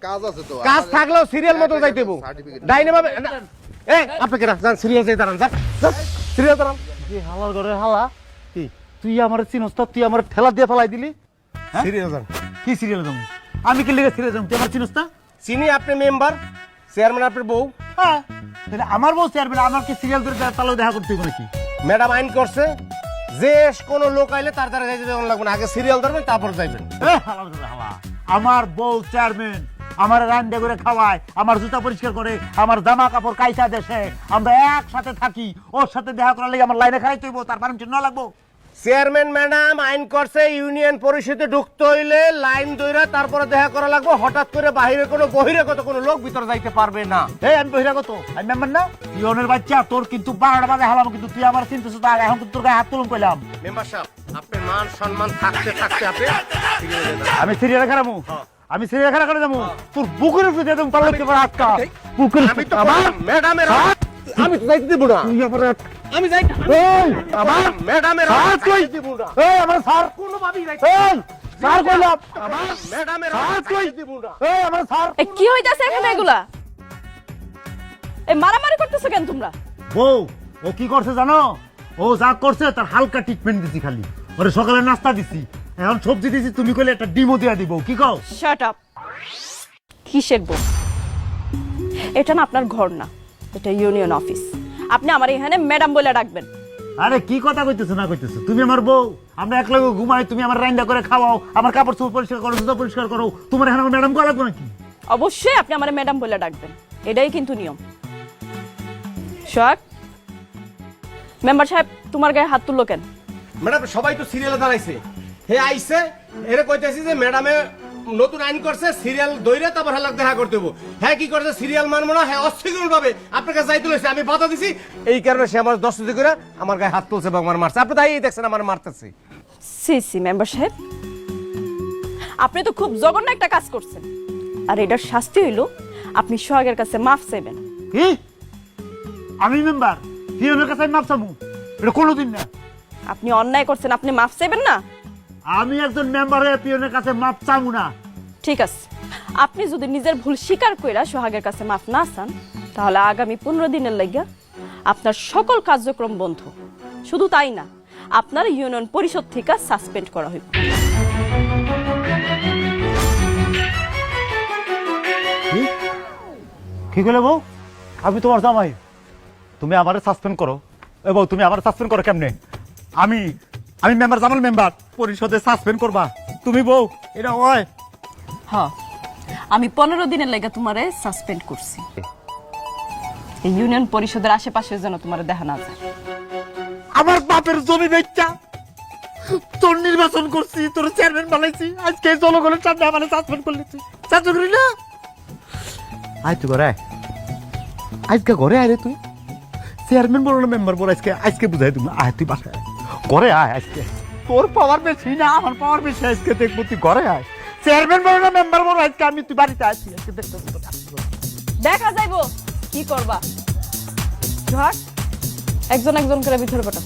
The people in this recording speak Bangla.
কাজ আছে তো, কাজ থাকলেও সিরিয়াল মতো যাইতে হইব। ডাইনামা এই আপনি কেন যান সিরিয়াল যাই দাঁড়ান, যান সিরিয়াল দাঁড়ান। যে হালার ঘরে হালা কি তুই আমার চিনস তো, তুই আমার ঠেলা দিয়ে ফেলাই দিলি। সিরিয়াল যান। কি সিরিয়াল যাবো আমি? কি লিখে সিরিয়াল যাবো? তুই আমার চিনস না? চিনি, আপনি মেম্বার, চেয়ারম্যান আপনার বউ। হ্যাঁ তাহলে আমার বউ চেয়ারম্যান, আমার কি সিরিয়াল ধরে তাহলে দেখা করতে হবে নাকি? ম্যাডাম আইন করছে যে কোনো লোক আইলে তার দ্বারা যাইতে দেওয়া লাগবে না, আগে সিরিয়াল ধরবেন তারপর যাইবেন। হালার ঘরে হালা, আমার বউ চেয়ারম্যান, আমার রান্না করে খাওয়ায়, আমার জুতা পরিষ্কার করে, আমার জামা কাপড় কাইসা দেশে, আমরা একসাথে থাকি, ওর সাথে দেখা করার লাগে আমার লাইনে খাইতে হইব, তার পারমিশন না লাগবো? চেয়ারম্যান ম্যাডাম আইন করছে ইউনিয়ন পরিষদে ঢুকতে হইলে লাইন ধরে তারপরে দেখা করা লাগবে। হঠাৎ করে বাহিরে কোনো বহিরাগত কোনো লোক ভিতরে যাইতে পারবে না। এই আমি বহিরাগত, আমি মেম্বার না, ইউনের বাচ্চা, তোর কিন্তু 12টা বাজে হালাম, কিন্তু তুই আমার চিন্তিস তো, এখন কিন্তু তোর গায়ে হাত তুলুম কইলাম। মেম্বার সাহেব, আপনার মান সম্মান থাকতে থাকতে আপনি সিরিয়ালে যান। আমি সিরিয়াল খারাপু, আমি সিরিয়াল খারাপ করে যাবো, তোর বুকের উপরে দিয়ে দেবো, পারলে কি হাতটা বুকের আমি তো আমার ম্যাডামের আমি তো যাইতে দেব না। তুই আমার আমি যাই এই আমার ম্যাডামের হাত কই দেব না। এই আমার স্যার কোনো ভাবেই যাইতে এই স্যার কইলাম আমার ম্যাডামের হাত কই দেব না। এই আমার স্যার। এ কি হইতাছে এখানে এগুলা? এই মারামারি করতেছো কেন তোমরা? বউ ও কি করছে জানো? ও যা করছে তার হালকা ট্রিটমেন্ট দিছি, খালি ওরে সকালে নাস্তা দিছি, এখন সবজি দিছি, তুমি কইলে একটা ডিমও দিয়া দিব, কি কও? Shut up. কিসের বউ? এটা না আপনার ঘর না, এটা ইউনিয়ন অফিস। আপনি আমার এখানে ম্যাডাম বলে ডাকবেন। আরে কি কথা কইতেছো না কইতেছো? তুমি আমার বউ, আমরা একলগে ঘুমাই, তুমি আমার রান্না করে খাওয়াও, আমার কাপড় চোপড় পরিষ্কার করো, জুতা পরিষ্কার করো, তোমার এখানে আমার ম্যাডাম করা লাগবে নাকি? অবশ্যই আপনি আমার ম্যাডাম বলে ডাকবেন, এটাই কিন্তু নিয়ম। সোহাগ, মেম্বার সাহেব তোমার গায়ে হাত তুললো কেন? ম্যাডাম সবাই তো সিরিয়ালে দাঁড়াইছে, হে আইছে এরে কইতেছি যে ম্যাডামে নতুন আইন করছে সিরিয়াল দইরে তারপর হালাক দেখা করতে হবো। হ্যাঁ কি করছে সিরিয়াল মানবো না, হ্যাঁ অশৃঙ্খল ভাবে আপনার কাছে যাইতে লইছে, আমি বাধা দিছি, এই কারণে সে আমার দস্তু করে আমার গায়ে হাত তুলছে এবং আমার মারছে। আপনি তাই দেখছেন আমার মারতেছে। সি সি মেম্বার সাহেব, আপনি তো খুব জঘন্য একটা কাজ করছেন, আর এটার শাস্তি হইল আপনি সোহাগের কাছে মাফ চাইবেন। কি? আমি মেম্বার হিরোনের কাছে মাপ চামু? এটা কোনোদিন না। আপনি অন্যায় করছেন, আপনি মাফ চাইবেন না? আমি একজন মেম্বার হয়ে পিয়নের কাছে মাপ চামু না। ঠিক আছে, আপনি যদি নিজের ভুল স্বীকার কইরা সোহাগের কাছে মাফ না চান, তাহলে আগামী 15 দিনের লাগিয়া আপনার সকল কার্যক্রম বন্ধ। শুধু তাই না, আপনার ইউনিয়ন পরিষদ থেকে সাসপেন্ড করা হইব। কি কইলে বউ? আমি তোমার জামাই, তুমি আমারে সাসপেন্ড করো? এ বউ, তুমি আমারে সাসপেন্ড করো কেমনে? আমি আমি মেম্বার, জামাল মেম্বার, পরিষদে সাসপেন্ড করবা তুমি বউ? এটা হয়? হ্যাঁ, আমি 15 দিনের লাগা তোমারে সাসপেন্ড করছি। এই ইউনিয়ন পরিষদের আশেপাশে যেন তোমারে দেখা না যায়। আমার বাপের জমি বেচা তোর নির্বাচন করছি, তোর চেয়ারম্যান বানাইছি, আজকে জনগণের সামনে আমার সাসপেন্ড করলি, সাসপেন্ড করি না? আজ তুই ঘরে আজকে ঘরে আয় রে, তুই চেয়ারম্যান বলো না মেম্বার বলো, আজকে আজকে বুঝাই তুমি আয়, তুই বাসায় ঘরে আয়, আজকে তোর পাওয়ার বেশি না আমার পাওয়ার বেশি, আজকে দেখবো তুই ঘরে আয়, চেয়ারম্যান বলো না মেম্বার বলো, আজকে আমি তুই বাড়িতে আসছি, আজকে দেখতে দেখা যাইবো কি করবা। সোহাগ, একজন একজন করে ভিতরে পাঠাও।